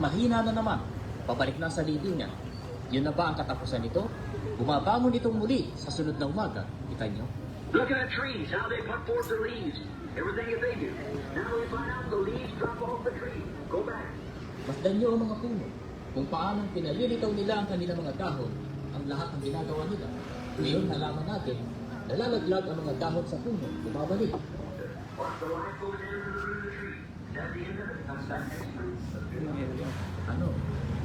mahina na naman, pabalik na sa libingan. Yun na ba ang katapusan nito? Bumabangon itong muli sa sunod na umaga. Kita nyo? Look at the trees, how they put forth the leaves. Everything that they do. Now we find out the leaves drop off the tree. Go back. Masdan nyo ang mga puno, kung paano pinalilitaw nila ang kanilang mga dahon, ang lahat ng ginagawa nila. Ngayon nalaman natin, nalalaglag ang mga dahon sa puno, bumabalik. Watch the light goes into the root of the tree. That's the end of it. Comes back next spring. Ano?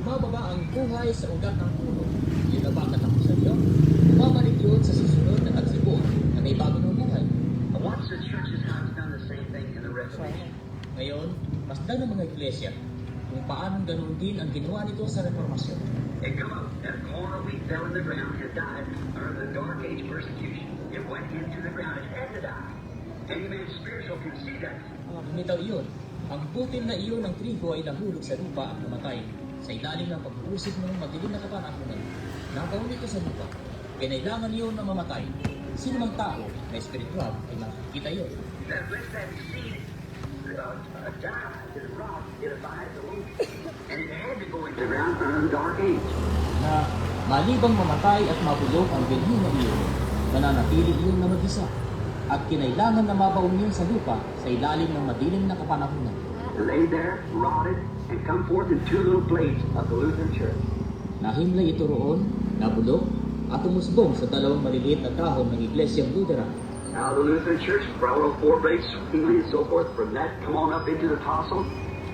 Bumababa ang buhay sa ugat ng puno. Yun na ba ang katapusan nyo? Bumabalik yun sa susunod na tagsipo na may bago ng buhay. Watch the churches how it's done the same thing in the Reformation. Ngayon, masdan ng mga iglesia kung paano ganoon din ang ginawa nito sa reformasyon. It come up, that corn of wheat fell in the ground and died under the dark age persecution. It went into the ground. It had to die. Any man spiritual can see that. Lumitaw iyon. Ang butil na iyon ng trigo ay nahulog sa lupa at namatay sa ilalim ng pag-uusig ng madilim na kapanahonan. Nagawa nito sa lupa. Kinailangan iyon na mamatay. Sino mang tao na espiritual ay makikita iyon. That lets that seed die, it rot, it abides the root. And it had to go into the ground under the dark age. Na malibang mamatay at mabulok ang binhi na iyon, nananatili iyon na mag-isa. At kinailangan na mabaon yun sa lupa sa ilalim ng madilim na kapanahonan. Lay there, rotted, and come forth in two little blades of the Lutheran Church. Nahimlay ito roon, nabulok, at umusbong sa dalawang maliliit na dahon ng Iglesyang Lutheran. Now the Lutheran Church, brought four blades, and so forth, from that come on up into the Apostle,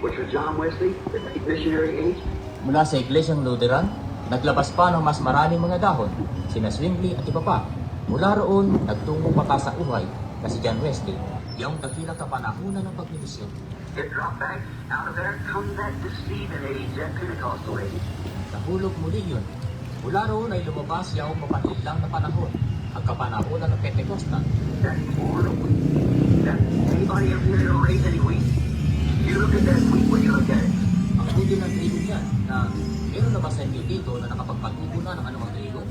which was John Wesley, the missionary age. Mula sa Iglesyang Lutheran, naglabas pa ng mas maraming mga dahon, sina Zwingli at iba pa. Mula roon, nagtungo pa sa uhay na si John Wesley, yung dakilang kapanahunan ng pagmimisyon. It dropped back out of there, come that deceiving age, that Pentecostal age. Nahulog muli yun. Mula roon ay lumabas yung mapanlilang na panahon, ang kapanahunan ng Pentecostal. That corn of wheat. That anybody up here that raise any wheat? You look at that wheat when you look at it. Ang buti ng trigo niyan na meron na ba sa inyo dito na nakapagpatubo na ng anumang trigo?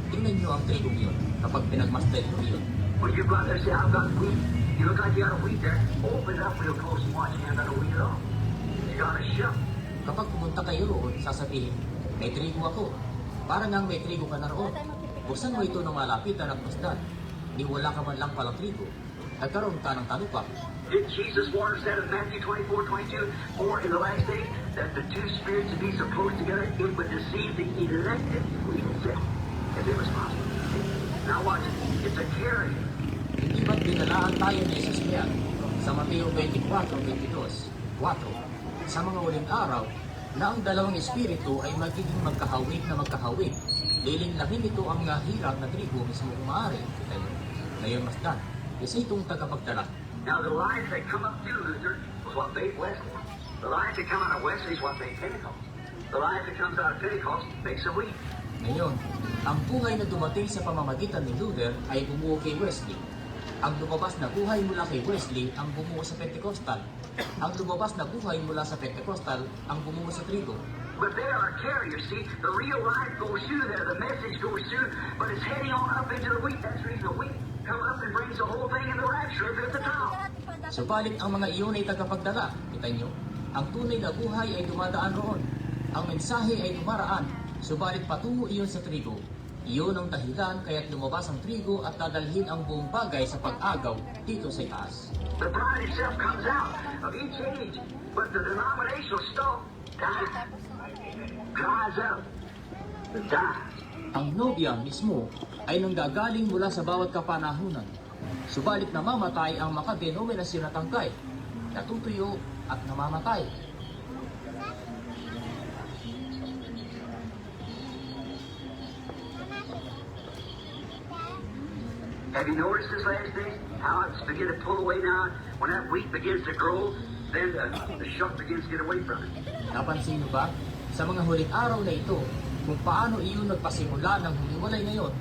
Tingnan niyo ang trigo yun kapag pinagmasdan niyo yun. When you go out there and say, I've got wheat, you look like you got a wheat there. Open it up real close and watch, you haven't got a wheat at all. You got a shell. Kapag pumunta kayo roon, sasabihin, may trigo ako. Para nang may trigo ka na roon. Buksan mo ito ng malapitan at masdan. Ni wala ka man lang palang trigo. Nagkaroon ka ng talupak. Did Jesus warn us that in Matthew 24:22, for in the last days, that the two spirits would be so close together, it would deceive the elected, we would say, if it was possible. Now watch it. It's a carrier. Hindi ba't dinalaan tayo ni Jesus niya sa Mateo 24:22, 4, sa mga uling araw na ang dalawang espiritu ay magiging magkahawig na magkahawig. Lilinlangin ito ang hirap na trigo mismo kung maaari. Ngayon masdan, isa itong tagapagdala. Now the lines that come up through Luther was what made Wesley. The lines that come out of Wesley is what made Pentecost. The lines that comes out of Pentecost makes a wheat. Ngayon, ang buhay na dumating sa pamamagitan ni Luther ay bumuo kay Wesley. Ang lumabas na buhay mula kay Wesley ang bumuo sa Pentecostal. Ang lumabas na buhay mula sa Pentecostal ang bumuo sa trigo. But they are carriers, see? The real life goes through there, the message goes through, but it's heading on up into the wheat. That's the reason the wheat comes up and brings the whole thing in the rapture up at the top. Subalit ang mga iyon ay tagapagdala. Kita nyo? Ang tunay na buhay ay dumadaan roon. Ang mensahe ay dumaraan. Subalit patungo iyon sa trigo. Iyon ang dahilan kaya't lumabas ang trigo at dadalhin ang buong bagay sa pag-agaw dito sa itaas. The bride itself comes out of each age, but the denominational stuff dies, dries out, it dies. Ang nobya mismo ay nanggagaling mula sa bawat kapanahunan. Subalit namamatay ang makadenominasyon na tangkay, natutuyo at namamatay. Have you noticed this last days? How it's beginning to pull away now? When that wheat begins to grow, then the shuck begins to get away from it. Napansin niyo ba sa mga huling araw na ito kung paano iyon nagpasimula ng humiwalay ngayon?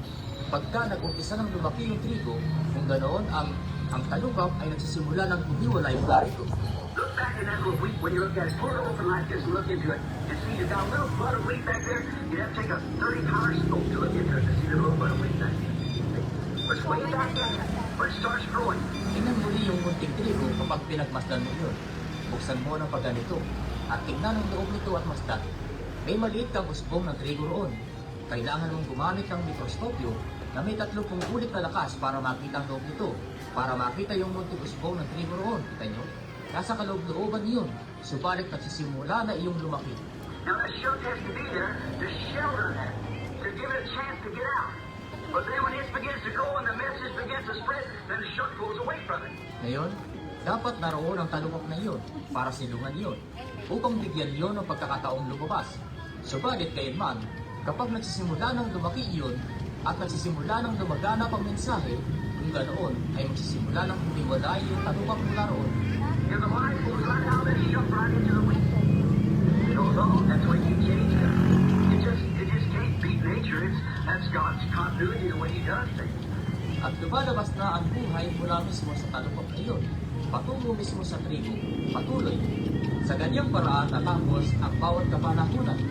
Pagka nag-umpisa ng lumaki yung trigo, kung ganoon ang talukap ay nagsisimula ng humiwalay mula rito. Look back at that little wheat when you look at it. Pull it open like this and look into it. And see you got a little bud of wheat back there. You have to take a 30-power scope to look into it to see the little bud of wheat back there. It's way back in there, but it starts growing. Tingnan muli yung munting trigo kapag pinagmasdan mo yun. Buksan mo ng pagganito. at tingnan ang loob nito at masdan. May maliit kang usbong ng trigo roon. Kailangan mong gumamit ng mikroskopyo na may 30 ulit na lakas para makita ang loob nito, para makita yung munting usbong ng trigo roon. Kita nyo? Nasa kaloob-looban niyon, subalit nagsisimula na iyong lumaki. Now that shock has to be there to shelter that, to give it a chance to get out. But then when it begins to go and the message begins to spread, then the shock goes away from it. Ngayon, dapat naroon ang talukok na iyon para silungan iyon, upang bigyan iyon ng pagkakataong lumabas. Subalit kailanman, kapag nagsisimula ng lumaki iyon at nagsisimula ng lumaganap ang mensahe, kung ganoon ay magsisimula ng humiwalay yung talukok mula roon. And the light goes right out and shock right into the wind. It goes on. That's when you change it. It just can't beat nature. That's God's continuity, the way He does things. At lumalabas na ang buhay mula mismo sa talukok na iyon, patungo mismo sa trigo, patuloy. Sa ganyang paraan natapos ang bawat kapanahunan.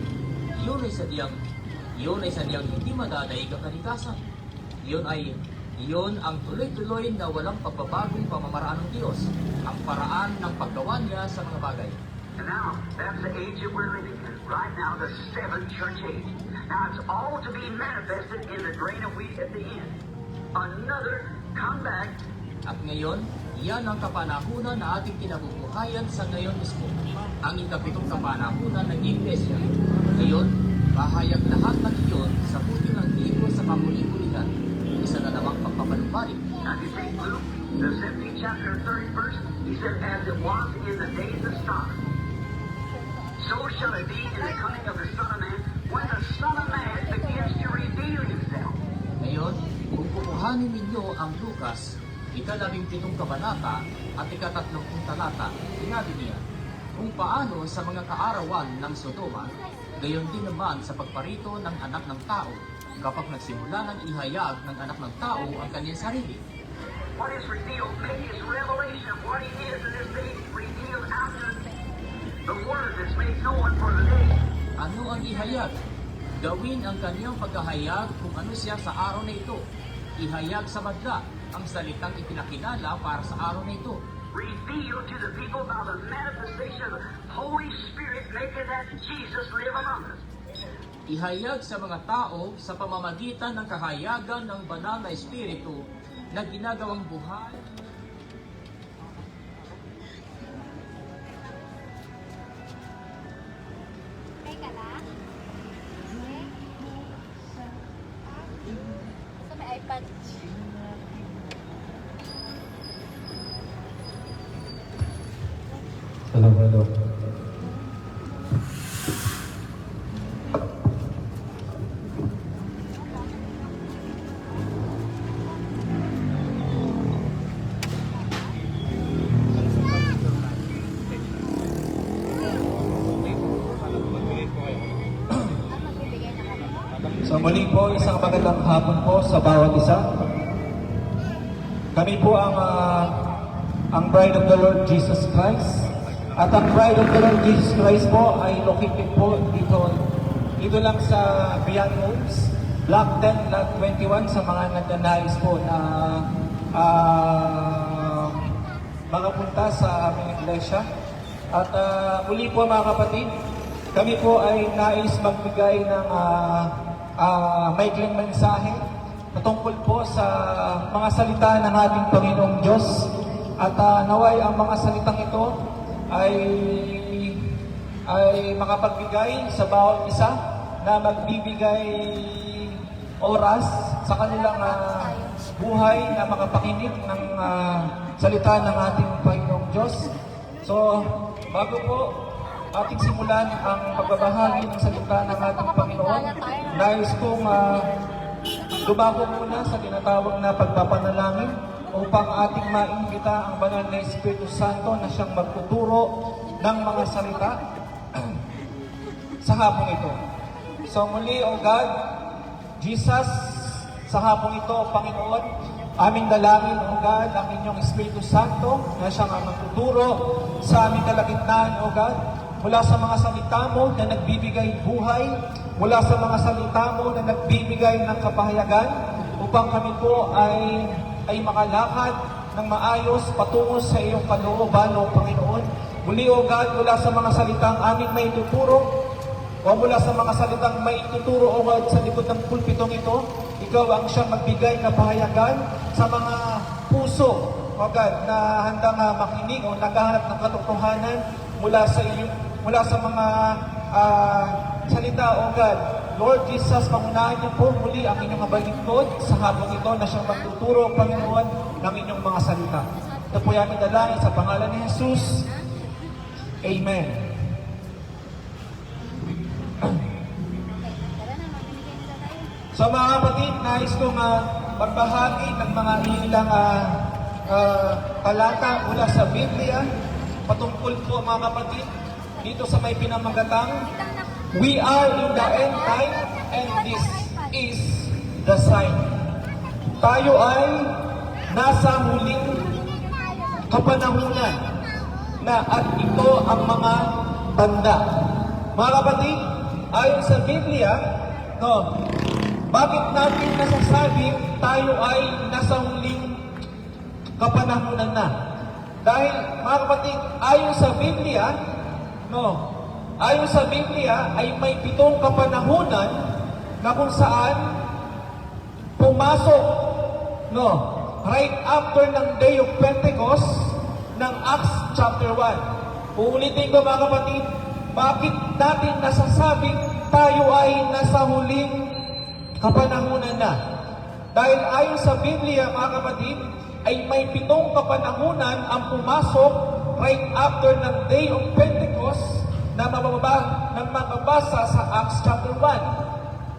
Iyon ay sadyang hindi madadaig ang kalikasan. Iyon ang tuloy-tuloy na walang pagbabagong pamamaraan ng Diyos, ang paraan ng paggawa niya sa mga bagay. And now, that's the age that we're living in. Right now, the seventh church age. Now, it's all to be manifested in the grain of wheat at the end. Another comeback. At ngayon, iyan ang kapanahunan na ating kinabubuhayan sa ngayon mismo. Ang ikapitong kapanahunan ng Iglesia. Ngayon, bahayag lahat ng iyon sa puting ng libro sa kamuli-ulihan. Isa na namang pagpapalumbalik. Now, if you take Luke, the 17th chapter, 30th verse, he said, as it was in the days of Sodom, so shall it be in the coming of the Son of Man, when the Son of Man begins to reveal himself. Ngayon, kung kukuhanin ninyo ang Lucas, ika-17 kabanata at ika-30 talata, sinabi niya, kung paano sa mga kaarawan ng Sodoma, gayon din naman sa pagparito ng anak ng tao, kapag nagsimula ng ihayag ng anak ng tao ang kanyang sarili. What is revealed, make his revelation of what he is in this day revealed out to the word that's made known for the day. Ano ang ihayag? Gawin ang kanyang pagkahayag kung ano siya sa araw na ito. Ihayag sa madla ang salitang ipinakilala para sa araw na ito. Revealed to the people by the manifestation of the Holy Spirit making that Jesus live among us. Ihayag sa mga tao sa pamamagitan ng kahayagan ng banal na Espiritu na ginagawang buhay. Teka lang. Sa may iPad. Hello. So muli po, isang magandang hapon po sa bawat isa. Kami po ang Bride of the Lord Jesus Christ. At ang Bride of the Lord Jesus Christ po ay located po dito lang sa Beyond Homes, Block 10, Lot 21 sa mga nagnanais po na mga punta sa aming iglesia. At muli po mga kapatid, kami po ay nais magbigay ng maikling mensahe patungkol po sa mga salita ng ating Panginoong Diyos. At naway ang mga salitang ito ay makapagbigay sa bawat isa na magbibigay oras sa kanilang buhay na makapakinig ng salita ng ating Panginoong Diyos. So, bago po ating simulan ang pagbabahagi ng salita ng ating Panginoon, nais kong dumako muna sa tinatawag na pagpapanalangin upang ating maimbita ang banal na Espiritu Santo na siyang magtuturo ng mga salita sa hapong ito. So muli, O God, Jesus, sa hapong ito, Panginoon, aming dalangin, O God, ang inyong Espiritu Santo na siyang magtuturo sa aming kalagitnaan, O God, mula sa mga salita mo na nagbibigay buhay, mula sa mga salita mo na nagbibigay ng kapahayagan, upang kami po ay makalakad ng maayos patungo sa iyong kalooban, O Panginoon, Muli, O God, mula sa mga salitang aming may tuturo, o mula sa mga salitang may tuturo, O God, sa likod ng pulpitong ito, Ikaw ang siyang magbigay na pahayagan sa mga puso, O God, na handang makinig o naghahanap ng katotohanan mula sa mga salita, O God. Lord Jesus, pangunahan niyo po muli ang inyong mabalingkod sa hapong ito na siyang magtuturo, Panginoon, ng inyong mga salita. Ito po yung aming dalangin sa pangalan ni Jesus. Amen. So mga kapatid, nais kong magbahagi ng mga ilang talata mula sa Biblia patungkol po mga kapatid dito sa may pinamagatang We are in the end time and this is the sign. Tayo ay nasa huling kapanahunan na at ito ang mga tanda. Mga kapatid, ayon sa Biblia, bakit natin nasasabing tayo ay nasa huling kapanahunan na? Dahil, mga kapatid, ayon sa Biblia ay may 7 kapanahunan na kung saan pumasok, right after ng Day of Pentecost ng Acts chapter 1. Uulitin ko mga kapatid, bakit natin nasasabing tayo ay nasa huling kapanahunan na? Dahil ayon sa Biblia mga kapatid, ay may 7 kapanahunan ang pumasok right after ng Day of Pentecost na mababasa sa Acts chapter 1.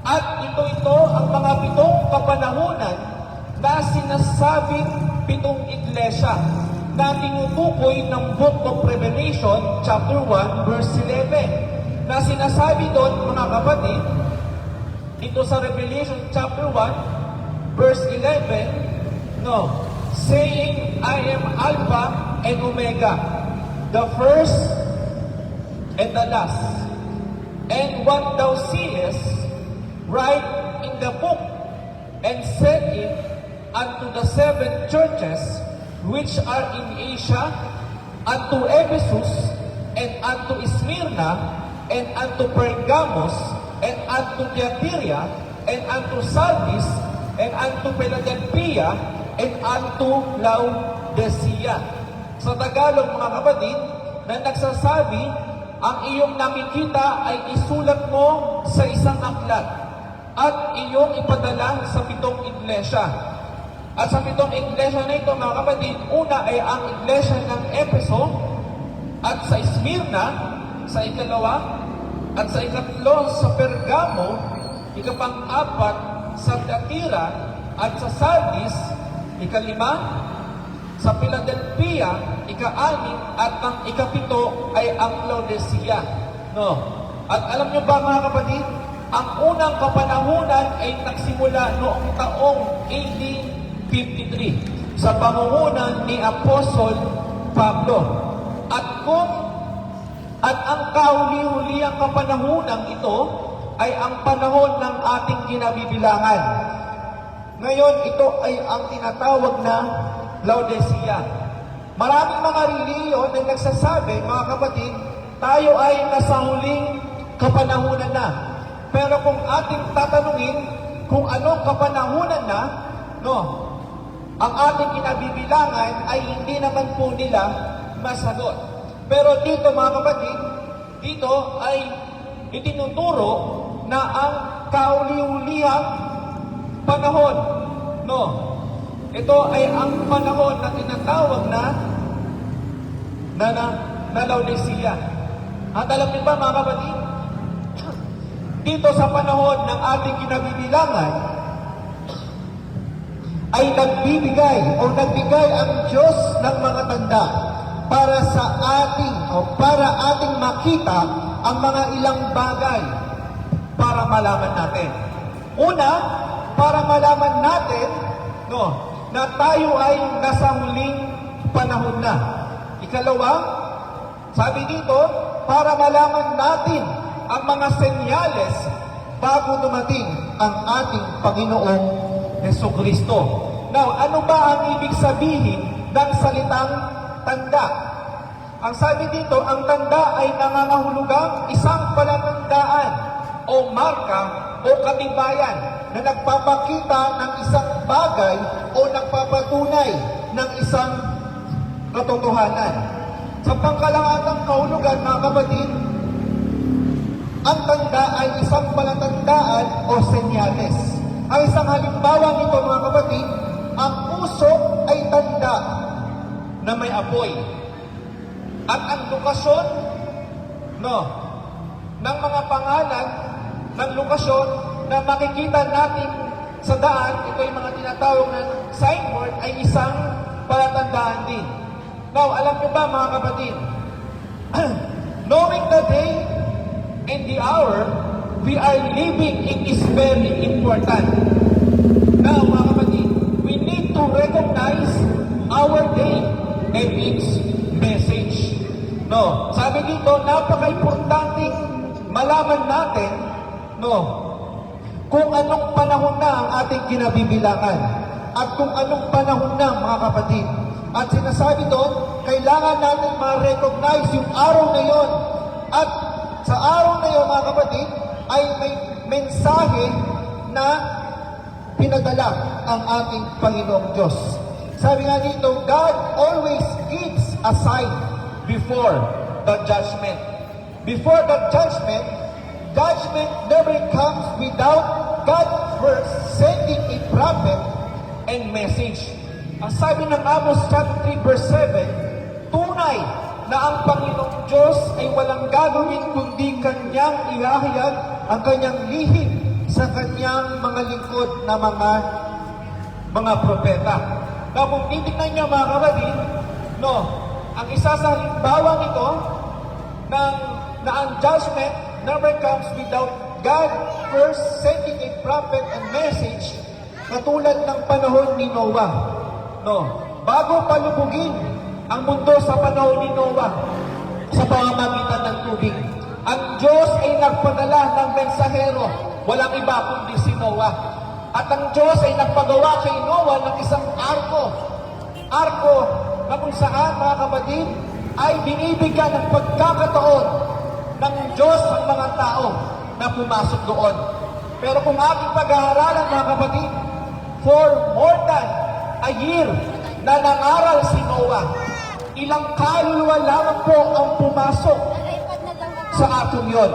At ito ang mga 7 kapanahunan na sinasabing 7 iglesia na tinutukoy ng Book of Revelation chapter 1 verse 11. Na sinasabi doon mga kapatid, dito sa Revelation chapter 1 verse 11, saying, I am Alpha and Omega, the first and the last. And what thou seest, write in the book, and set it unto the 7 churches which are in Asia, unto Ephesus, and unto Smyrna, and unto Pergamos, and unto Thyatira, and unto Sardis, and unto Philadelphia, and unto Laodicea. Sa Tagalog mga kapatid, na nagsasabi, ang iyong nakikita ay isulat mo sa isang aklat at iyong ipadala sa 7 iglesia. At sa 7 iglesia na ito mga kapatid, una ay ang iglesia ng Efeso, at sa Smyrna, sa ikalawa, at sa ikatlo sa Pergamo, ikapang-4 sa Thyatira, at sa Sardis, ikalima, sa Philadelphia, ika-6, at ang ika-7 ay ang Laodicea. At alam nyo ba mga kapatid, ang unang kapanahunan ay nagsimula noong taong AD 53 sa pamumunan ni Apostol Pablo. At ang kahuli-hulihang kapanahunang ito ay ang panahon ng ating kinabibilangan. Ngayon, ito ay ang tinatawag na Laodicea. Maraming mga reliyon na nagsasabi, mga kapatid, tayo ay nasa huling kapanahunan na. Pero kung ating tatanungin kung anong kapanahunan na, ang ating kinabibilangan ay hindi naman po nila masagot. Pero dito mga kapatid, dito ay itinuturo na ang kauli-ulihang panahon. Ito ay ang panahon na tinatawag na Laodicea. At alam niyo ba mga kapatid, dito sa panahon ng ating kinabibilangan, ay nagbigay ang Diyos ng mga tanda para sa ating para ating makita ang mga ilang bagay para malaman natin. Una, para malaman natin na tayo ay nasa huling panahon na. Ikalawa, sabi dito, para malaman natin ang mga senyales bago dumating ang ating Panginoong Jesucristo. Now, ano ba ang ibig sabihin ng salitang tanda? Ang sabi dito, ang tanda ay nangangahulugang isang palatandaan o marka o katibayan na nagpapakita ng isang bagay o nagpapatunay ng isang katotohanan. Sa pangkalahatang kahulugan, mga kapatid, ang tanda ay isang palatandaan o senyales. Ang isang halimbawa nito, mga kapatid, ang usok ay tanda na may apoy. At ang lokasyon ng mga pangalan ng lokasyon na makikita natin sa daan, ito yung mga tinatawag na signboard, ay isang palatandaan din. Now, alam niyo ba, mga kapatid, knowing the day and the hour we are living in is very important. Now, mga kapatid, we need to recognize our day and its message. Sabi dito, napaka-importanting malaman natin, kung anong panahon na ang ating kinabibilangan at kung anong panahon na, mga kapatid. At sinasabi doon, kailangan natin ma-recognize yung araw na yon. At sa araw na yon, mga kapatid, ay may mensahe na pinadala ang ating Panginoong Diyos. Sabi nga dito, God always gives a sign before the judgment. Before the judgment never comes without God first sending a prophet and message. Ang sabi ng Amos chapter 3 verse 7, tunay na ang Panginoong Diyos ay walang gagawin kundi kanyang ihahayag ang kanyang lihim sa kanyang mga lingkod na mga propeta. Na kung titignan niyo, mga kapatid, ang isa sa halimbawa nito na ang judgment never comes without God first sending a prophet and message, katulad ng panahon ni Noah. Bago palubugin ang mundo sa panahon ni Noah sa pamamagitan ng tubig, ang Diyos ay nagpadala ng mensahero, walang iba kundi si Noah. At ang Diyos ay nagpagawa kay Noah ng isang arko na kung saan, mga kapatid, ay binibigyan ng pagkakataon ng Diyos ang mga tao na pumasok doon. Pero kung ating pag-aaralan, mga kapatid, for more than a year na nangaral si Noah, ilang kaluluwa lamang po ang pumasok sa atong yon.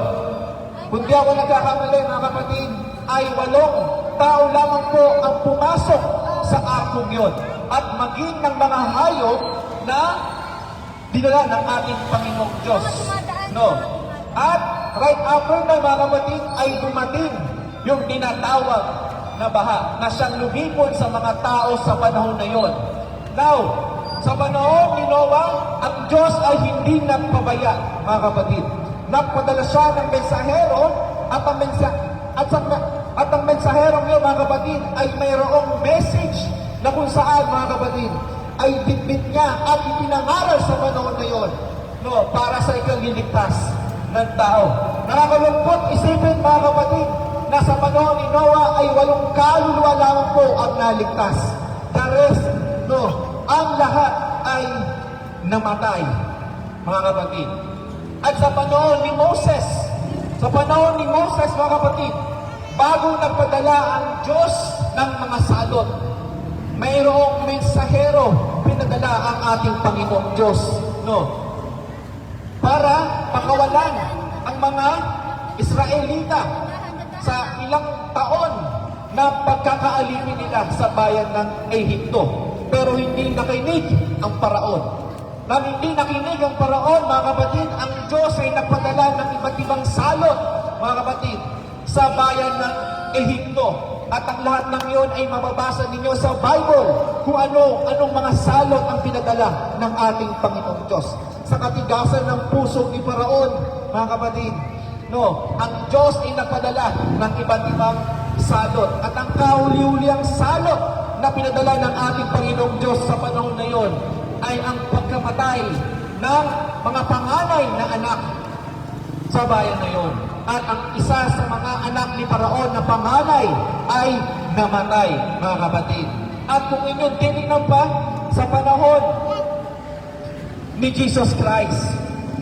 Kung di ako nagkakamali, mga kapatid, ay 8 tao lamang po ang pumasok sa atong yon. At maging ng mga hayop na dinala ng ating Panginoong Diyos. At right after na, mga kapatid, ay dumating yung tinatawag na baha na siyang lumipon sa mga tao sa panahon na yon. Now, sa panahon ni Noah, ang Diyos ay hindi nagpabaya, mga kapatid. Nagpadala siya ng mensahero at ang mensaherong yun, mga kapatid, ay mayroong message na kung saan, mga kapatid, ay bitbit niya at ipinangaral sa panahon na yon, para sa ikaliligtas ng tao. Nakakalungkot isipin, mga kapatid, na sa panahon ni Noah ay 8 kaluluwa lamang po ang naligtas. The rest, ang lahat ay namatay, mga kapatid. At sa panahon ni Moses, mga kapatid, bago nagpadala ang Diyos ng mga salot, mayroong mensahero pinadala ang ating Panginoong Diyos, para pakawalan ang mga Israelita sa ilang taon na pagkakaalipin nila sa bayan ng Ehipto. Pero hindi nakinig ang Paraon. Nang hindi nakinig ang Paraon, mga kapatid, ang Diyos ay nagpadala ng iba't ibang salot, mga kapatid, sa bayan ng Ehipto. At ang lahat ng iyon ay mababasa ninyo sa Bible kung anong mga salot ang pinadala ng ating Panginoong Diyos. Sa katigasan ng puso ni Paraon, mga kapatid, ang Diyos ay nagpadala ng iba't ibang salot. At ang kahuli-huliang salot na pinadala ng ating Panginoong Diyos sa panahon na iyon ay ang pagkamatay ng mga panganay na anak sa bayan na iyon. At ang isa sa mga anak ni Paraon na panganay ay namatay, mga kapatid. At kung inyong tinignan pa sa panahon ni Jesus Christ.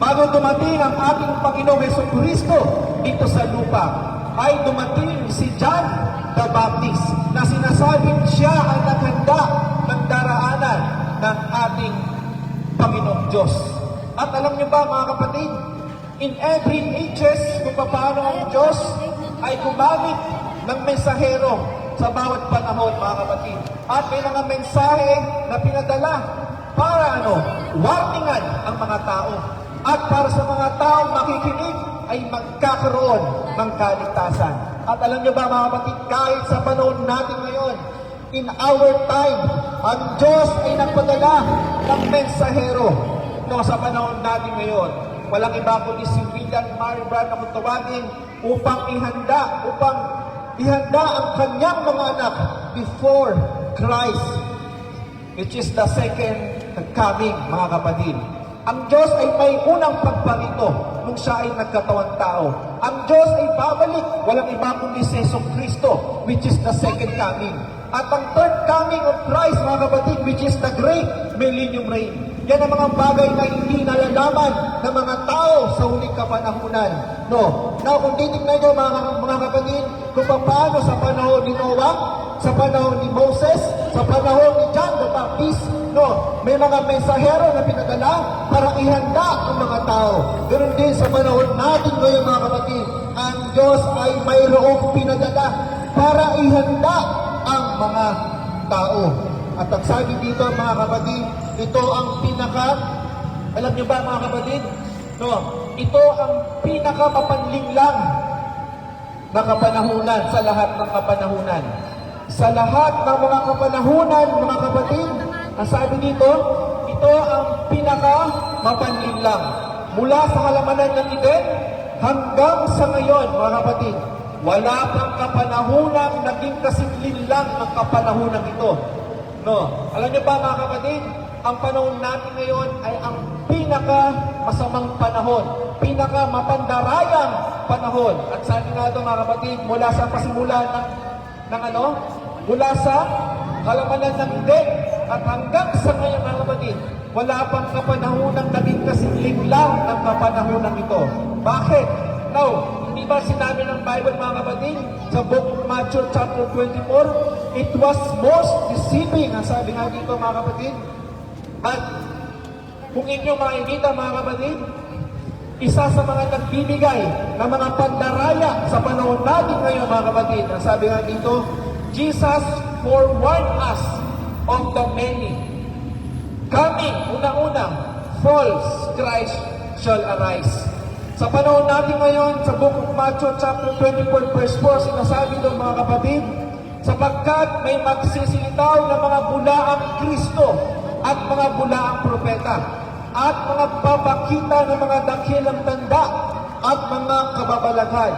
Bago dumating ang ating Panginoong Jesucristo dito sa lupa, ay dumating si John the Baptist na sinasabing siya ang naghanda ng daraanan ng ating Panginoong Diyos. At alam niyo ba mga kapatid, in every ages kung paano ang Diyos ay gumamit ng mensahero sa bawat panahon mga kapatid. At may mga mensahe na pinadala para warningan ang mga tao. At para sa mga taong makikinig ay magkakaroon ng kaligtasan. At alam niyo ba mga kapatid, kahit sa panahon natin ngayon, in our time, ang Diyos ay nagpadala ng mensahero sa panahon natin ngayon. Walang iba kundi si William Mary Branham kung tawagin upang ihanda ang kanyang mga anak before Christ, which is the second coming, mga kapatid. Ang Diyos ay may unang pagparito nung siya ay nagkatawang tao. Ang Diyos ay babalik, walang iba kundi si Jesucristo, which is the second coming. At ang third coming of Christ, mga kapatid, which is the great millennium reign. Yan ang mga bagay na hindi nalalaman ng mga tao sa huling kapanahunan. Now, kung titignan nyo mga kapatid, kung paano sa panahon ni Noah, sa panahon ni Moses, sa panahon ni John the Baptist, may mga mensahero na pinadala para ihanda ang mga tao. Ganoon din sa panahon natin ngayon mga kapatid, ang Diyos ay mayroong pinadala para ihanda ang mga tao. At ang sabi dito mga kapatid, ito ang alam niyo ba mga kapatid? Ito ang pinakamapanlinglang na kapanahunan sa lahat ng kapanahunan. Sa lahat ng mga kapanahunan, mga kapatid, ang sabi dito, ito ang pinakamapanlinglang. Mula sa halamanan ng Eden hanggang sa ngayon, mga kapatid, wala pang kapanahunang naging kasinglinlang ng kapanahunang ito. Alam niyo ba mga kapatid, ang panahon natin ngayon ay ang pinaka-masamang panahon, pinaka-mapandarayang panahon. At sabi nga ito mga kapatid, mula sa pasimulan mula sa halamanan ng Eden at hanggang sa ngayon mga kapatid, wala pang kapanahunang naging kasinglinlang ng kapanahunang ito. Bakit? Now, hindi ba sinabi ng Bible mga kapatid sa book of Matthew chapter 24, it was most deceiving, ang sabi nga dito mga kapatid. At kung inyong makikita mga kapatid, isa sa mga nagbibigay ng mga pandaraya sa panahon natin ngayon mga kapatid, ang sabi nga dito, Jesus forewarned us of the many coming, unang-unang, false Christ shall arise. Sa panahon natin ngayon, sa book of Matthew chapter 24 verse 4, sinasabi doon mga kapatid, sapagkat may magsisilitaw na mga bulaang Kristo at mga bulaang propeta at mga papakita ng mga dakilang tanda at mga kababalaghan.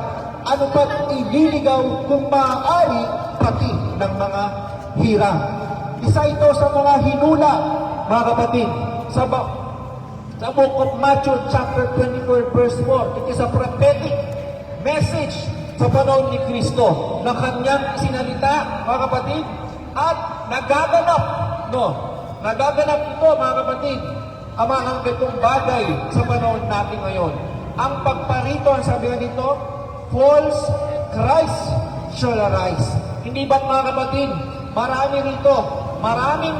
Ano ba't ililigaw kung maaari pati ng mga hirang. Isa ito sa mga hinula, mga kapatid, sa book of Matthew chapter 24 verse 4. It is a prophetic message sa panahon ni Kristo na kanyang sinalita, mga kapatid, at nagaganap ito, mga kapatid, ang mga ganitong bagay sa panahon natin ngayon. Ang pagparito, ang sabi nga dito, false Christ shall arise. Hindi ba mga kapatid, marami rito, maraming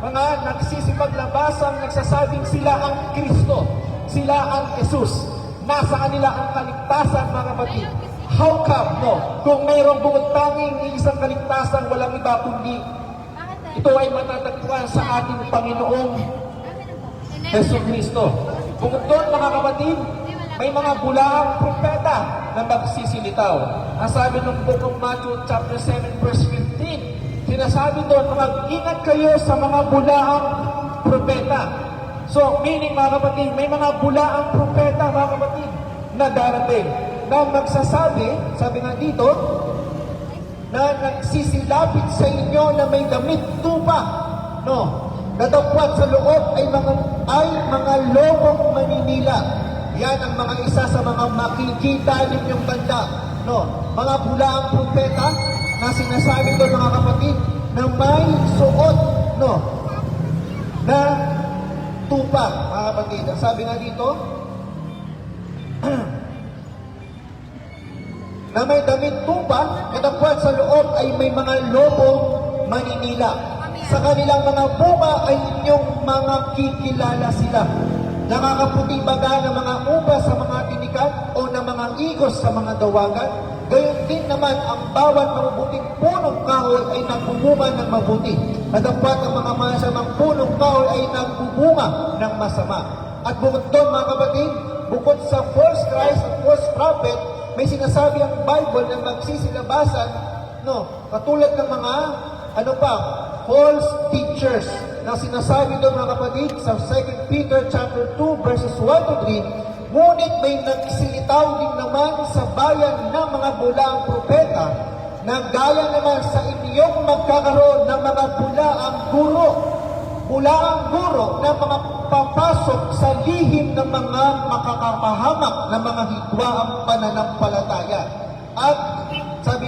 mga nagsisipaglabasang nagsasabing sila ang Kristo, sila ang Jesus, nasa kanila ang kaligtasan mga kapatid. How come, kung mayroong bukod tanging isang kaligtasan, walang iba kundi ito ay matatagpuan sa ating Panginoong Jesucristo. Bukod doon mga kapatid, may mga bulaang propeta na magsisilitaw. Ang sabi ng book of Matthew chapter 7 verse 15, sinasabi doon, mag-ingat kayo sa mga bulaang propeta. So, meaning mga kapatid, may mga bulaang propeta mga kapatid na darating na magsasabi, sabi nga dito, na nagsisilapit sa inyo na may damit tupa, nadagwat sa loob ay mga lobong maninila. Yan ang mga isa sa mga makikita ninyong banda. Mga bulaang propeta na sinasabi doon mga kapatid na may suot na tupa, mga kapatid. Ang sabi nga dito, na may damit tupa, katapwat sa loob ay may mga lobong maninila. Sa kanilang mga bunga ay inyong mga kikilala sila. Nakakaputi baga ng mga upa sa mga tinikan o ng mga igos sa mga dawagan. Gayon din naman ang bawat mabubuting punong kahoy ay nagbubunga ng mabuti. Katapwat ang mga masamang punong kahoy ay nagbubunga ng masama. At bukod doon, mga kapatid, bukod sa false Christ at false prophet, may sinasabi ang Bible na magsisilabasan, no, katulad ng mga, false teachers na sinasabi doon, mga kapatid, sa 2 Peter chapter 2 verses 1 to 3, ngunit may nagsilitaw din naman sa bayan ng mga bulaang propeta na gaya naman sa inyong magkakaroon ng mga bulaang guro na mga papasok sa lihim ng mga makakapahamak na mga hidwaang pananampalataya. At sabi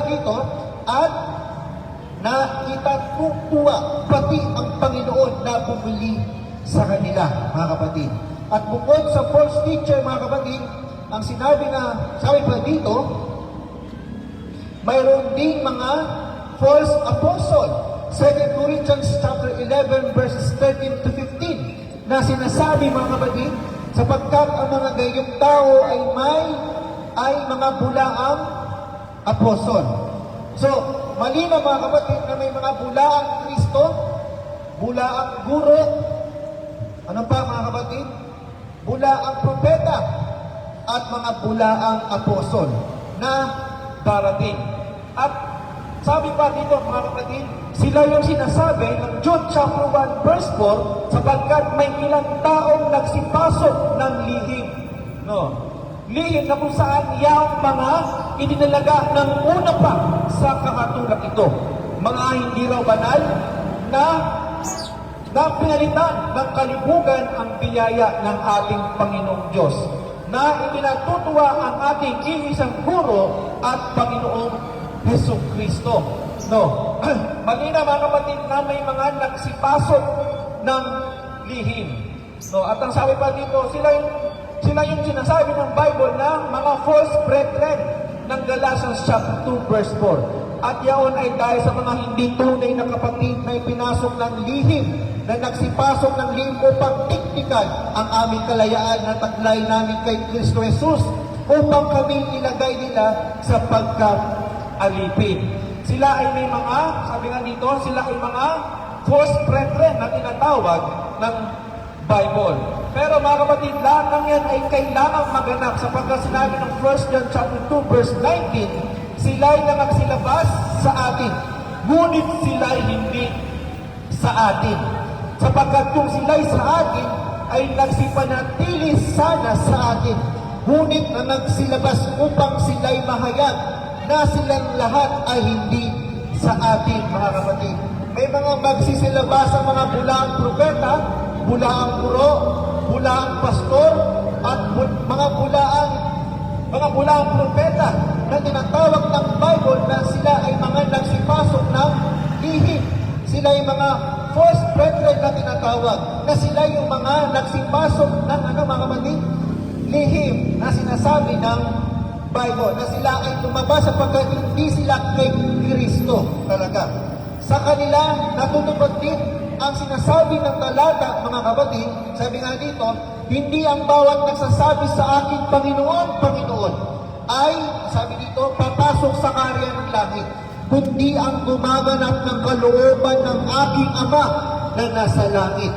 dito, at na itatutuwa pati ang Panginoon na bumili sa kanila, mga kapatid. At bukod sa false teacher, mga kapatid, ang sabi pa dito, mayroon ding mga false apostle. 2 Corinthians chapter 11 verses 13 to 15 na sinasabi, mga kapatid, sapagkat ang mga gayong tao ay mga bulaang apostle. So, malinaw, mga kapatid, na may mga bulaang Kristo, bulaang guro, ano pa, mga kapatid? Bulaang propeta at mga bulaang apostol na darating. At sabi pa dito, mga kapatid, sila yung sinasabi ng Jude chapter 1 verse 4, sapagkat may ilang taong nagsipasok ng lihim. No? Lihim na kung saan yung mga idinalaga ng una pa sa kakatulad ito. Mga hindi raw banal na pinalitan ng kalibugan ang biyaya ng ating Panginoong Diyos, na ipinatutuwa ang ating iisang guro at Panginoong Hesus Kristo. No. Malina, mga kapatid, na may mga nagsipasok ng lihim. No, at ang sabi pa dito, sila yung sinasabi ng Bible na mga false brethren ng Galatians chapter 2 verse 4. At yaon ay dahil sa mga hindi tunay na kapatid na ipinasok ng lihim, na nagsipasok ng lihim upang tiktikan ang aming kalayaan na taglay namin kay Kristo Jesus, upang kami ilagay nila sa pagka-alipin. Sila ay may mga, sabi nga dito, sila ay mga false brethren na tinatawag ng Bible. Pero mga kapatid, lahat ng yan ay kailangang maganap sapagkat sinabi ng 1 John chapter 2 verse 19, sila'y nangagsilabas sa atin, ngunit sila'y hindi sa atin. Sapagkat kung sila'y sa atin, ay nagsipanatili sana sa atin, ngunit na nagsilabas upang sila'y mahayag na silang lahat ay hindi sa atin, mga kapatid. May mga magsisilabas ang mga bulaang propeta, bulaang guro, bulaang pastor, at mga bulaang propeta na tinatawag ng Bible na sila ay mga nagsipasok ng lihim. Sila ay mga false brethren na tinatawag, na sila yung mga nagsipasok ng mga kapatid, lihim na sinasabi ng Bible, na sila ay lumabas sapagkat hindi sila kay Kristo talaga. Sa kanila, natutupad din ang sinasabi ng talata, mga kapatid. Sabi nga dito, hindi ang bawat nagsasabi sa akin, Panginoon, Panginoon, ay, sabi dito, papasok sa karya ng langit, kundi ang gumaganap ng kalooban ng aking Ama na nasa langit.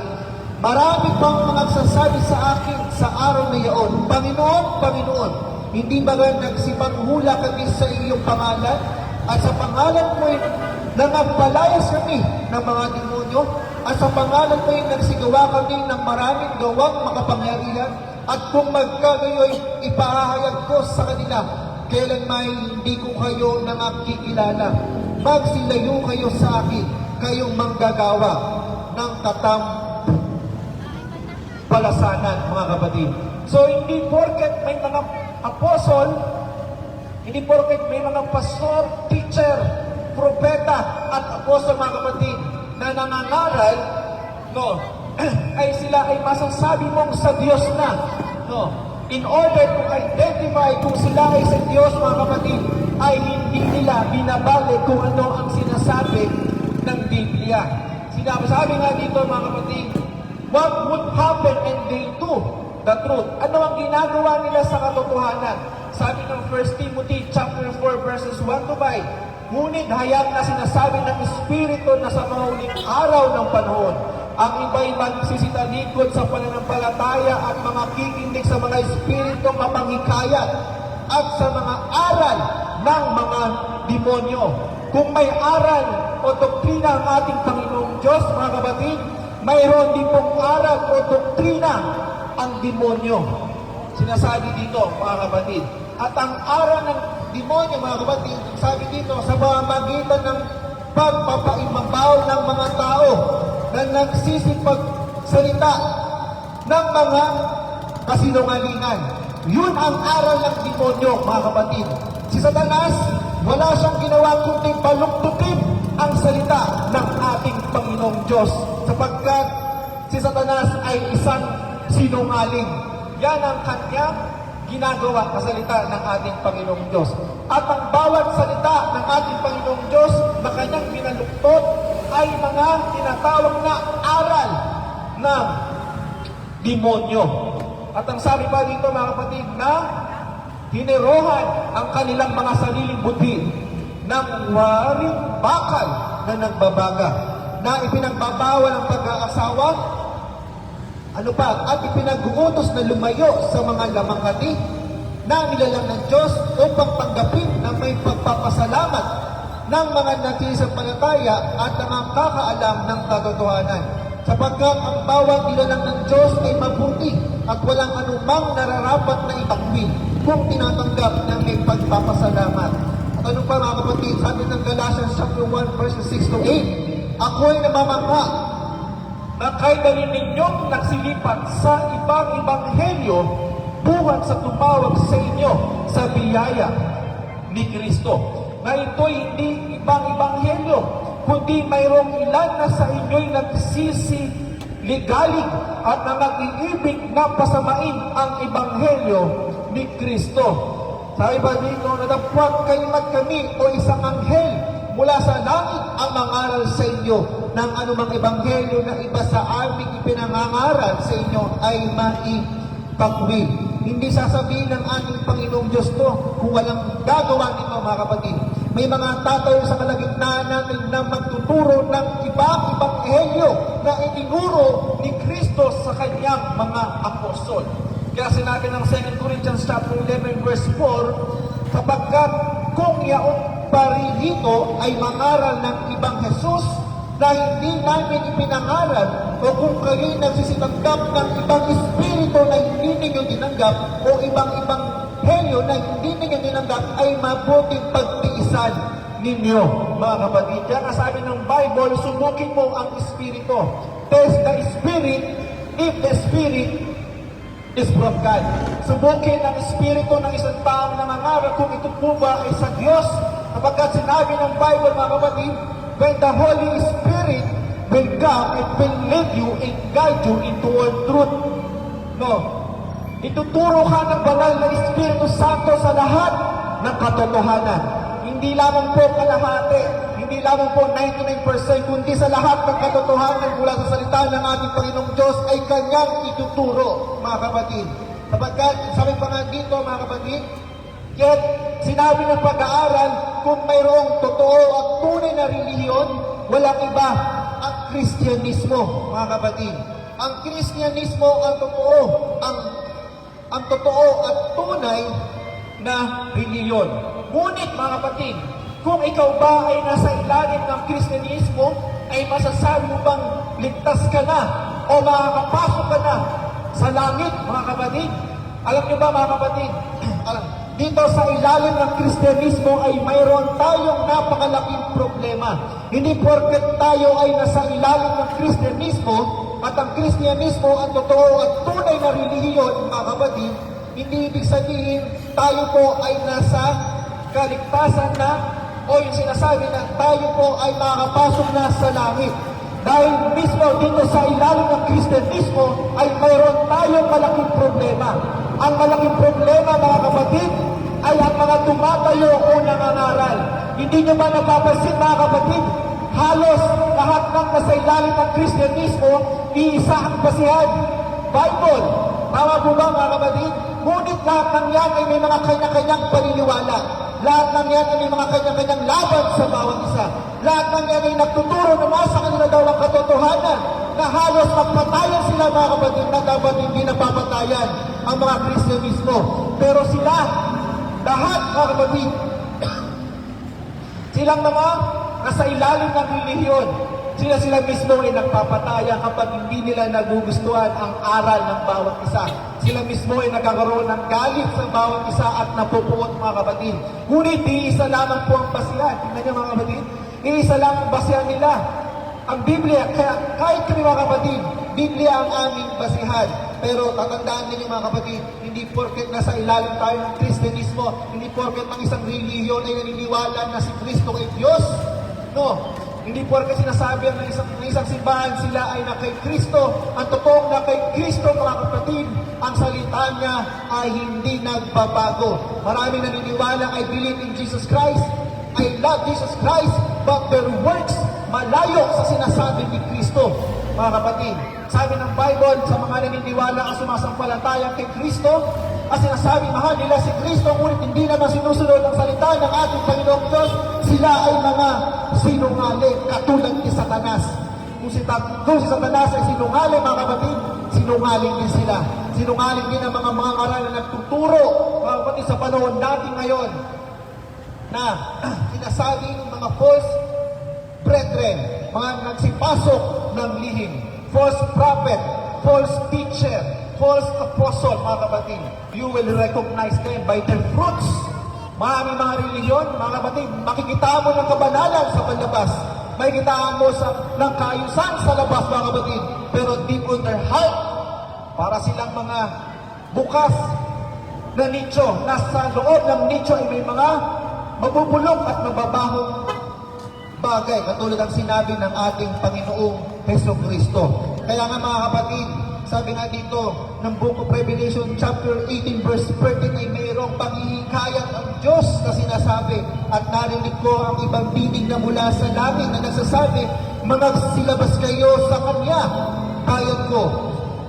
Marami pang magsasabi sa akin sa araw na iyon, Panginoon, Panginoon, hindi ba nagsipanghula kami sa iyong pangalan? At sa pangalan mo'y nangagpalayas kami ng mga demonyo? At sa pangalan mo'y nagsigawa kami ng maraming gawang makapangyarihan? At kung magkagayoy, ipahahayag ko sa kanila, kailan may hindi ko kayo nakikilala. Magsilayo kayo sa akin, kayong manggagawa ng palasanan, mga kapatid. So, hindi porket may mga apostle, hindi porket may mga pastor, teacher, propeta, at apostol, mga kapatid, na nangangaral, no, ay sila ay masasabi mong sa Diyos na. No? In order to identify kung sila ay sa Diyos, mga kapatid, ay hindi nila binabalik kung ano ang sinasabi ng Biblia. Sabi nga dito, mga kapatid, what would happen and they do the truth? Ano ang ginagawa nila sa katotohanan? Sabi ng 1 Timothy chapter 4 verses 1 to 5, ngunit hayag na sinasabi ng Espiritu na sa mga huling araw ng panahon, ang iba'y magsisitalikod sa pananampalataya at mga kikindig sa mga Espiritu mapanghikayat at sa mga aral ng mga demonyo. Kung may aral o doktrina ang ating Panginoong Diyos, mga kapatid, mayroon din pong aral o doktrina ang demonyo. Sinasabi dito, mga kapatid. At ang aral ng demonyo, mga kapatid, sabi dito, sa pamamagitan ng pagpapaimabaw ng mga tao na nagsisipagsalita ng mga kasinungalingan. Yun ang aral ng demonyo, mga kapatid. Si Satanas, wala siyang ginawa kundi baluktutin ang salita ng ating Panginoong Diyos, sapagkat si Satanas ay isang sinungaling. Yan ang kanyang ginagawa sa salita ng ating Panginoong Diyos. At ang bawat salita ng ating Panginoong Diyos na kanyang binaluktot ay mga tinatawag na aral ng demonyo. At ang sabi pa dito, mga kapatid, na hinerohan ang kanilang mga sariling buti ng waring bakal na nagbabaga, na ipinagbabawal ang pag-aasawa, at ipinag-uutos na lumayo sa mga lamangati na nilalang ng Diyos upang tanggapin na may pagpapasalamat ng mga nagsisampalataya at nakakaalam ng katotohanan. Sapagkat ang bawat nilalang ng Diyos ay mabuti at walang anumang nararapat na ipagpil kung tinatanggap na may pagpapasalamat. At ano pa, mga kapatid, sabi ng Galatians chapter 1 verses 6 to 8, ako'y namamangha na kahit dalhin ninyong nagsilipat sa ibang ebanghelyo buhat sa tumawag sa inyo sa biyaya ni Kristo, na ito'y hindi ibang ebanghelyo, kundi mayroong ilan na sa inyo'y nagsisiligalig at na nag-iibig na pasamain ang ebanghelyo ni Kristo. Sabi ba dito, nadapwat kaymat kami o isang anghel mula sa langit ang mangaral sa inyo ng anumang ebanghelyo na iba sa aming ipinangangaral sa inyo ay maipakwi. Hindi sasabihin ng ating Panginoong Diyos to kung walang gagawa nito, mga kapatid. May mga tatayo sa kalagitnaan natin na magtuturo ng ibang ebanghelyo na itinuro ni Kristo sa kanyang mga apostol. Kaya sinabi ng 2 Corinthians chapter 11 verse 4, sapagkat kung yaong paririto ay mangaral ng ibang Jesus na hindi namin ipinangaral, o kung kayo'y nagsisitanggap ng ibang espiritu na hindi ninyo dinanggap, o ibang-ibang helyo na hindi ninyo dinanggap, ay mabuting pagtiisan ninyo, mga kapatid. Kaya sabi ng Bible, subukin mo ang espiritu. Test the spirit if the spirit is from God. Subukin ang espiritu ng isang taong nangangaral kung ito po ba ay sa Diyos. Kapagkat sinabi ng Bible, mga kapatid, when the Holy Spirit will come and will lead you and guide you into all truth. No. Ituturo ka ng banal na Espiritu Santo sa lahat ng katotohanan. Hindi lamang po kalahati, hindi lamang po 99%, kundi sa lahat ng katotohanan mula sa salita ng ating Panginoong Diyos ay kanyang ituturo, mga kapatid. Sapagkat, sabi pa nga dito, mga kapatid, yet sinabi ng pag-aaral, kung mayroong totoo at tunay na relihiyon, walang iba ang Kristyanismo, mga kapatid. Ang Kristyanismo ang totoo, ang totoo at tunay na relihiyon. Ngunit, mga kapatid, kung ikaw ba ay nasa ilalim ng Kristyanismo, ay masasabi mo bang ligtas ka na o makakapasok ka na sa langit, mga kapatid? Alam niyo ba, mga kapatid, dito sa ilalim ng Kristyanismo ay mayroon tayong napakalaking problema. Hindi porket tayo ay nasa ilalim ng Kristyanismo at ang Kristyanismo ang totoo at tunay na relihiyon, mga kapatid, hindi ibig sabihin tayo po ay nasa kaligtasan na o yung sinasabi na tayo po ay makakapasok na sa langit. Dahil mismo dito sa ilalim ng Kristiyanismo ay mayroon tayong malaking problema. Ang malaking problema, mga kapatid, ay ang mga tumatayo o nangangaral. Hindi nyo ba napapansin, mga kapatid? Halos lahat ng nasa ilalim ng Kristiyanismo, iisa ang basihan. Bible. Tama po ba, mga kapatid? Ngunit lahat ng yan ay may mga kanya-kanyang paniniwala. Lahat ng yan ay may mga kanya-kanyang laban sa bawat isa. Lahat ng yan ay nagtuturo na nasa kanila daw ang katotohanan na halos magpatayan sila, mga kapatid, na dapat hindi napapatayan ang mga Kristiyanismo. Pero sila, lahat, mga kapatid, silang mga nasa ilalim ng relihiyon, sila mismo ay nagpapataya kapag hindi nila nagugustuhan ang aral ng bawat isa. Sila mismo ay nagkakaroon ng galit sa bawat isa at napupuot, mga kapatid. Ngunit iisa lamang po ang basihan. Tingnan niyo, mga kapatid, iisa lang ang basihan nila. Ang Biblia, kaya kahit kami, mga kapatid, Biblia ang aming basihan. Pero tatandaan ninyo, mga kapatid, hindi porket nasa ilalim tayo ng Kristiyanismo, hindi porket ang isang relihiyon ay naniniwala na si Kristo ay Diyos. No. Hindi porket sinasabi ng isang simbahan sila ay na kay Kristo. Ang totoong na kay Kristo, mga kapatid, ang salita niya ay hindi nagbabago. Maraming naniniwala, I believe in Jesus Christ, I love Jesus Christ, but their works malayo sa sinasabi ni Kristo, mga kapatid. Sabi ng Bible, sa mga naniniwala ang sumasampalataya kay Kristo, ang sinasabi, mahal nila si Kristo, ngunit hindi naman sinusunod ang salita ng ating Panginoong Diyos, sila ay mga sinungaling, katulad ni Satanas. Kung si Satanas ay sinungaling, mga kapatid, sinungaling din sila. Sinungaling din ang mga ngaral na nagtuturo, mga kapatid, sa panahon natin ngayon, na sinasabi ng mga false brethren, mga nagsipasok ng lihim, false prophet, false teacher, false apostle, mga kapatid. You will recognize them by their fruits. Maraming mga reliyon, mga kapatid, makikita mo ng kabanalan sa panlabas. Makikita mo ng kaayusan sa labas, mga kapatid. Pero deep on their heart, para silang mga bukas na nicho. Nasa loob ng nicho ay may mga mabubulok at mababahong bagay, katulad ang sinabi ng ating Panginoong Jesucristo. Kaya nga, mga kapatid, sabi nga dito ng Book of Revelation chapter 18 verse 13 ay mayroong panghihikayat ang Diyos na sinasabi, at narinig ko ang ibang tinig na mula sa langit na nagsasabi, magsilabas kayo sa Kanya, kayod ko.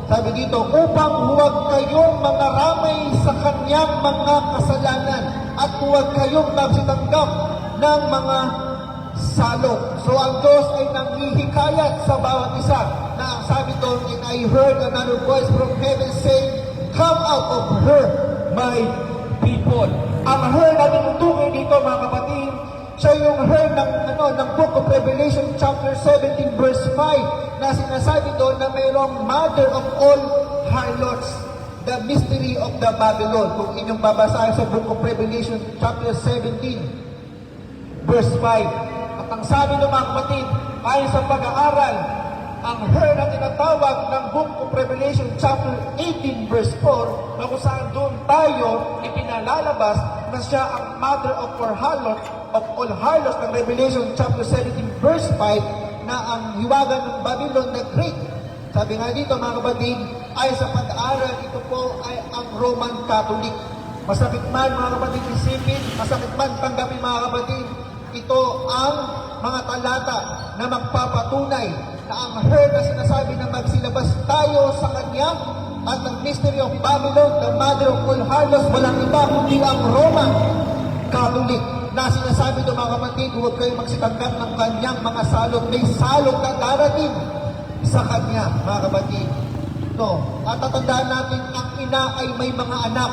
Sabi dito, upang huwag kayong mangaramay sa Kanyang mga kasalanan at huwag kayong magsitanggap ng mga salok. So ang Diyos ay nanghihikayat sa bawat isa, na ang sabi doon, and I heard another voice from heaven saying, come out of her, my people. Ang her na tinutukoy dito, mga kapatid, siya yung her ng Book of Revelation chapter 17 verse 5, na sinasabi doon na mayroong mother of all harlots, the mystery of the Babylon. Kung inyong babasahin sa Book of Revelation chapter 17 verse 5. At ang sabi ng mga kapatid, ayon sa pag-aaral, ang her na tinatawag ng Book of Revelation chapter 18 verse 4, na kung saan doon tayo ipinalalabas na siya ang mother of all harlots ng Revelation chapter 17 verse 5, na ang hiwaga ng Babylon the Great. Sabi nga dito, mga kapatid, ayon sa pag-aaral, ito po ay ang Roman Catholic. Masakit man, mga kapatid, isipin, masakit man tanggapin, mga kapatid, ito ang mga talata na magpapatunay na ang her na sinasabi na magsilabas tayo sa Kanya, at ang mystery of Babylon, the mother of all harlots, walang iba kundi ang Roman Catholic, na sinasabi ito, mga kapatid, huwag kayong magsitanggap ng Kanyang mga salot. May salot na darating sa Kanya, mga kapatid. No. At tatandaan natin, ang ina ay may mga anak.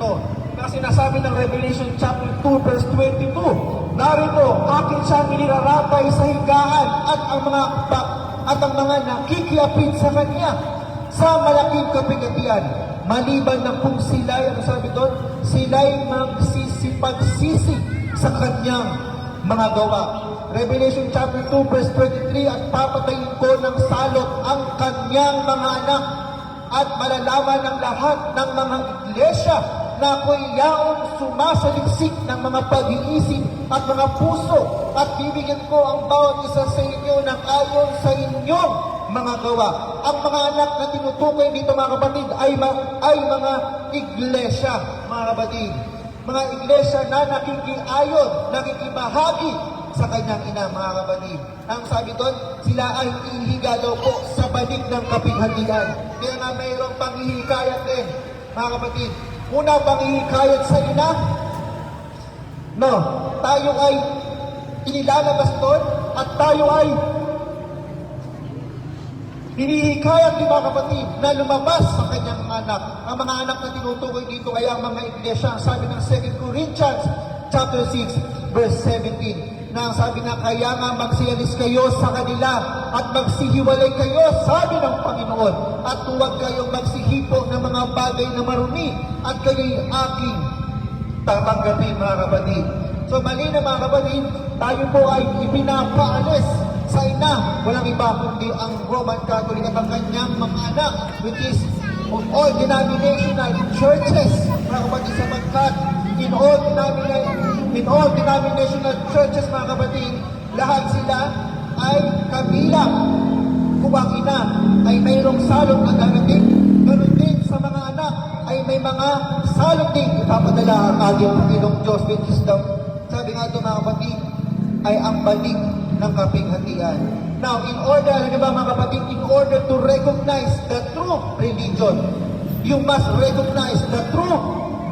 No. Na sinasabi ng Revelation chapter 2 verse 22, narito, akin siyang iniraratay sa higaan at ang mga nakikiapit sa Kanya sa malaking kapigatian. Maliban na kung sila'y, ano sabi doon? Sila'y magsisipagsisi sa Kanyang mga gawa. Revelation chapter 2 verse 23, at papatayin ko ng salot ang Kanyang mga anak, at malalaman ng lahat ng mga iglesia na ako'y yaong sumasaliksik ng mga pag-iisip at mga puso at bibigyan ko ang bawat isa sa inyo ng ayon sa inyong mga gawa. Ang mga anak na tinutukoy dito mga kapatid ay mga iglesia, mga kapatid. Mga iglesia na nakikiayon, nakikibahagi sa kanyang ina, mga kapatid. Ang sabi doon, sila ay ihiga daw po sa balik ng kapighatian. Kaya nga mayroong panghihikayat din, mga kapatid. Una, panghihikayat sa ina. No, tayo ay inilalabas doon at tayo ay hinihikayat din mga kapatid na lumabas sa kanyang anak. Ang mga anak na tinutukoy dito ay ang mga iglesia. Ang sabi ng 2 Corinthians chapter 6 verse 17 na ang sabi na kaya nga magsiyalis kayo sa kanila at magsihiwalay kayo, sabi ng Panginoon, at huwag kayong magsihipo ng mga bagay na marumi at kayo'y aking tatanggapin mga kapatid. So mali na mga kapatid, tayo po ay ipinapaalis sa ina, walang iba kundi ang Roman Catholic at ang kanyang mga anak, which is all denominational churches, mga kapatid, sapagkat in all denominational churches, mga kapatid, lahat sila ay kabilang kung ang ina ay mayroong salot na darating. Ganun din sa mga anak ay may mga salot din ipapadala ang ating Panginoong Diyos, which is the, sabi nga ito mga kapatid, ay ang balik ng kapighatian. Now, in order, ano ba mga kapatid, in order to recognize the true religion, you must recognize the true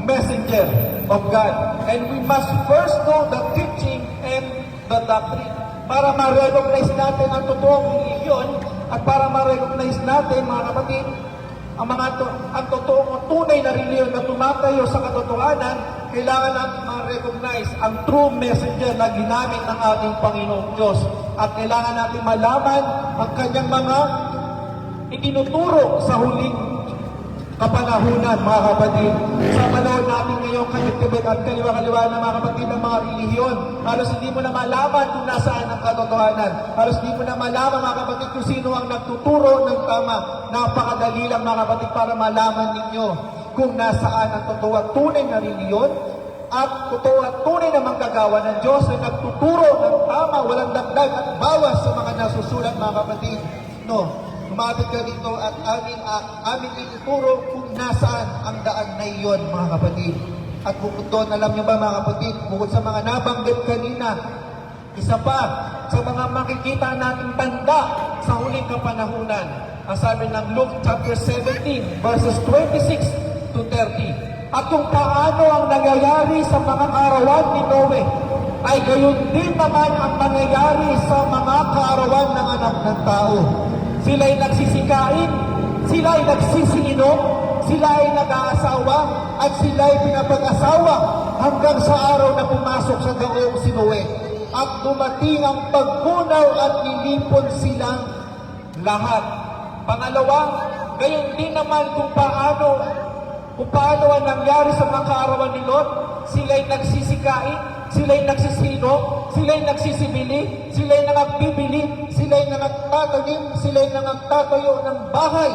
messenger of God. And we must first know the teaching and the doctrine. Para ma-recognize natin ang totoong religion at para ma-recognize natin, mga kapatid, ang totoong tunay na religion na tumatayo sa katotohanan, kailangan natin ma-recognize ang true messenger na ginamit ng ating Panginoong Diyos. At kailangan natin malaman ang kanyang mga itinuturo sa huling kapanahunan, mga kapatid. Sa panahon natin ngayon, kabit-kabit at kaliwa-kaliwa na mga kapatid ng mga relihiyon, halos hindi mo na malaman kung nasaan ang katotohanan. Halos hindi mo na malaman, mga kapatid, kung sino ang nagtuturo ng tama. Napakadali lang, mga kapatid, para malaman ninyo kung nasaan ang totoo at tunay na relihiyon at totoo at tunay na manggagawa ng Diyos na nagtuturo ng tama, walang dagdag at bawas sa mga nasusulat, mga kapatid. No. Lumapit ka dito at amin ituturo kung nasaan ang daan na iyon, mga kapatid. At bukod doon, alam niyo ba mga kapatid, bukod sa mga nabanggit kanina, isa pa sa mga makikita nating tanda sa huling kapanahunan, ang sabi ng Luke chapter 17 verses 26 to 30. At kung paano ang nangyayari sa mga kaarawan ni Noe, ay gayon din naman ang nangyayari sa mga kaarawan ng anak ng tao. Sila'y nagsisikain, sila'y nagsisiinom, sila'y nag-aasawa, at sila'y pinapag-asawa hanggang sa araw na pumasok sa daong si Noe. At dumating ang pagkunaw at nilipon silang lahat. Pangalawa, gayon din naman kung paano ang nangyari sa mga kaarawan ni Lot. Sila'y nagsisikain, sila'y nagsisino, sila'y nagsisibili, sila'y nangagbibili, sila'y nangagtatanim, sila'y nangagtatayo ng bahay.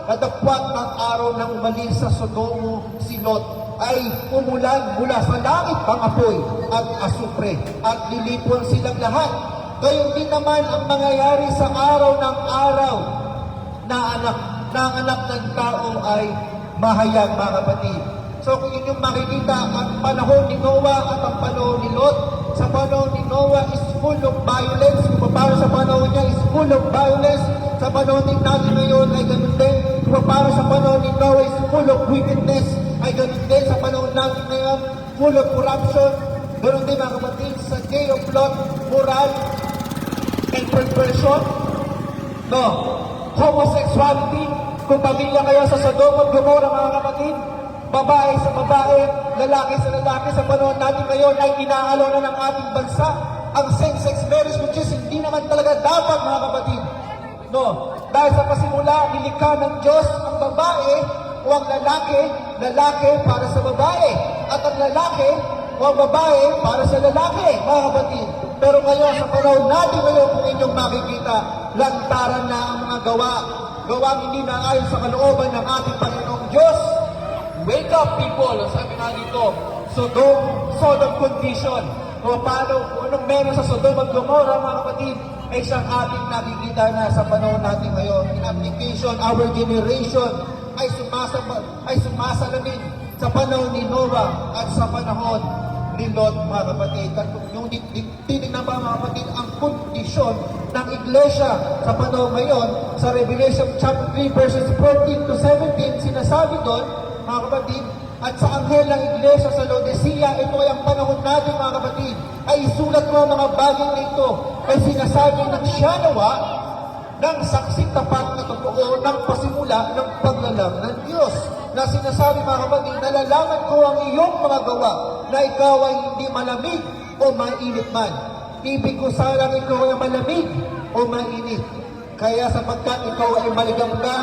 Kadapwat ng araw na umalis sa Sodomo si Lot ay umulan mula sa langit ang apoy at asupre at nilipon silang lahat. Gayon din naman ang mangyayari sa araw ng araw na ang anak ng tao ay mahayag, mga kapatid. So kung inyong makikita ang panahon ni Noah at ang panahon ni Lot, sa panahon ni Noah is full of violence, kung paano sa panahon niya is full of violence, sa panahon din natin ngayon ay ganun din, kung paano sa panahon ni Noah is full of wickedness, ay ganun din sa panahon natin ngayon, full of corruption, ganun din mga kapatid, sa day of Lot, moral and perversion, no, homosexuality, kung pamilya kayo sa Sodom at Gomorrah, mga kapatid, babae sa babae, lalaki sa lalaki, sa panahon natin ngayon ay inaalaw na ng ating bansa ang same-sex marriage, which is hindi naman talaga dapat, mga kapatid. No, dahil sa pasimula, nilikha ng Diyos ang babae o ang lalaki para sa babae, at ang lalaki o ang babae para sa lalaki, mga kapatid. Pero ngayon, sa panahon natin ngayon, kung inyong makikita, lantaran na ang mga gawang hindi na ayon sa kalooban ng ating Panginoong Diyos. Wake up, people! Ang sabi nga dito, Sodom condition. O paano, kung anong meron sa Sodom at Gomorrah, mga kapatid, ay isang ating nakikita na sa panahon natin ngayon. In application, our generation ay sumasalamin sa panahon ni Noah at sa panahon ni Lot, mga kapatid. At yung titignan pa, mga kapatid, ang kondisyon ng iglesia sa panahon ngayon, sa Revelation chapter 3 verses 14 to 17, sinasabi doon, mga kapatid, at sa anghel ng iglesia sa Laodicea, ito ay ang panahon natin, mga kapatid, ay isulat mo ang mga bagay na ito, ay sinasabi ng siya nawa ng saksing tapat na totoo ng pasimula ng paglalang ng Diyos. Na sinasabi, mga kapatid, nalalaman ko ang iyong mga gawa, na ikaw ay hindi malamig o mainit man. Ibig ko sanang ikaw ay malamig o mainit. Kaya sapagkat ikaw ay maligangga,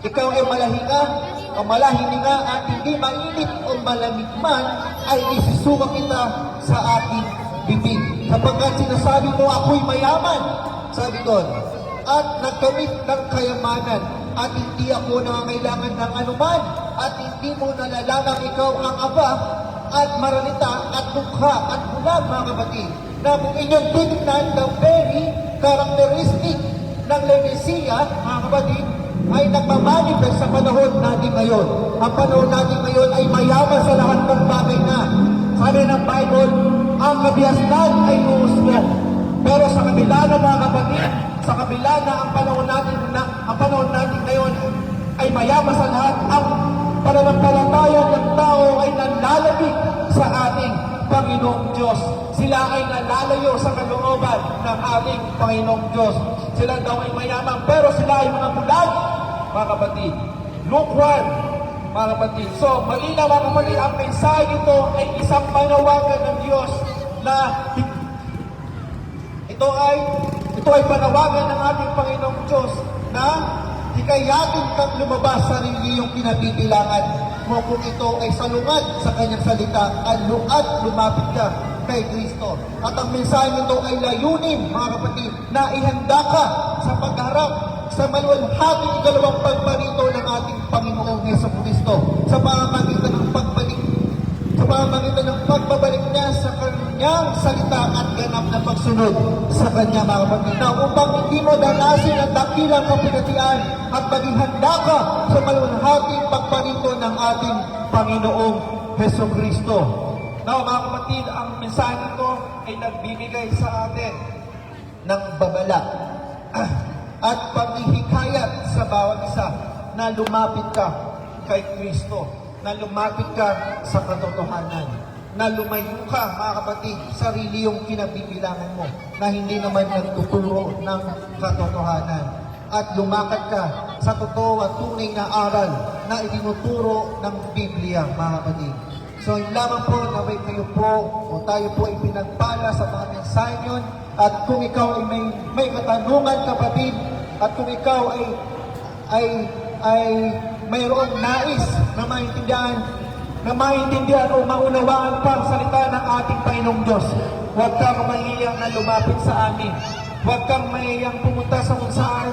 ikaw ay malahiga, o malahininga at hindi mainit o malamig man, ay isisuka kita sa ating bibig. Sapagkat sinasabi mo, ako'y mayaman, sabi doon, at nagkamit ng kayamanan, at hindi ako nangangailangan ng anuman, at hindi mo nalalaman ikaw ang aba, at maranita, at dukha, at bulag, mga kapatid, na kung inyong titignan, the very characteristic ng Laodicea, mga kapatid, ay nagmamanifest sa panahon natin ngayon. Ang panahon natin ngayon ay mayaman sa lahat ng bagay na. Sabi ng Bible, ang kabiasnan ay uusbong. Pero sa kabila na, mga kapatid, sa kabila na ang panahon natin ngayon ay mayaman sa lahat, ang pananampalataya ng tao ay nanlalamig sa ating Panginoong Diyos. Sila ay nalalayo sa kalooban ng ating Panginoong Diyos. Sila daw ay mayaman, pero sila ay mga bulag, mga kapatid. Luke 1, mga kapatid. So, malinaw, mga kapatid, ang mensahe nito ay isang panawagan ng Diyos na ito ay panawagan ng ating Panginoong Diyos na hikayatin kang lumabas sa iyong kinabibilangan mo kung ito ay salungat sa kanyang salita at lumapit ka kay Kristo. At ang mensahe nito ay layunin, mga kapatid, na ihanda ka sa pagharap sa maluwalhating ikalawang pagparito ng ating Panginoong Jesucristo sa pamamagitan ng pagbabalik niya sa kanyang salita at ganap na pagsunod sa kanya, mga kapatid. Na upang hindi mo danasin ang dakilang kapigatian at maging handa ka sa maluwalhating pagparito ng ating Panginoong Jesucristo. Now, mga kapatid, ang mensahe nito ay nagbibigay sa atin ng babala at paghihikayat sa bawat isa na lumapit ka kay Kristo, na lumapit ka sa katotohanan, na lumayo ka, mga kapatid, sarili yung kinabibilangan mo, na hindi naman nagtuturo ng katotohanan, at lumakad ka sa totoo at tunay na aral na itinuturo ng Biblia, mga kapatid. So, yun lamang po na kayo po o tayo po ay pinagpala sa mga mensahe yun. At kung ikaw ay may katanungan, kapatid, at kung ikaw ay mayroong nais na maintindihan o maunawaan pa ang salita ng ating Panginoong Diyos, huwag kang mahiyang na lumapit sa amin. Huwag kang mahiyang pumunta sa kung saan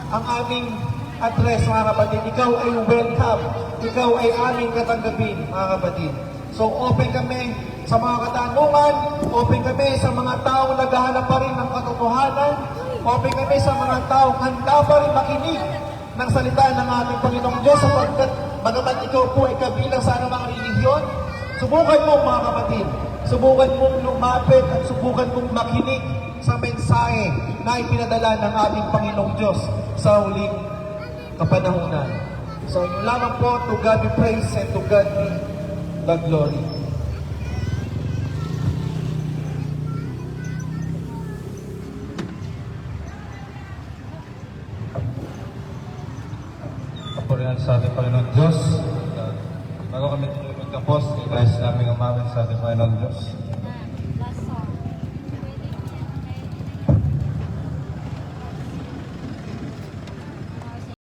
ang aming address, mga kapatid. Ikaw ay welcome. Ikaw ay aming katanggapin, mga kapatid. So, open kami sa mga katanungan, open kami sa mga taong naghahanap pa rin ng katotohanan, open kami sa mga taong handa pa rin makinig ng salita ng ating Panginoong Diyos, sapagkat bagamat ikaw po ay kabilang sa anumang relihiyon, subukan mo, mga kapatid, subukan mong lumapit at subukan mong makinig sa mensahe na ipinadala ng ating Panginoong Diyos sa huling kapanahunan. So, yun lamang po, to God be praise and to God be the glory. Kapurihan sa ating Panginoon Diyos. Bago kami tuloy magkapos, i-rise namin umamin sa ating Panginoon Diyos.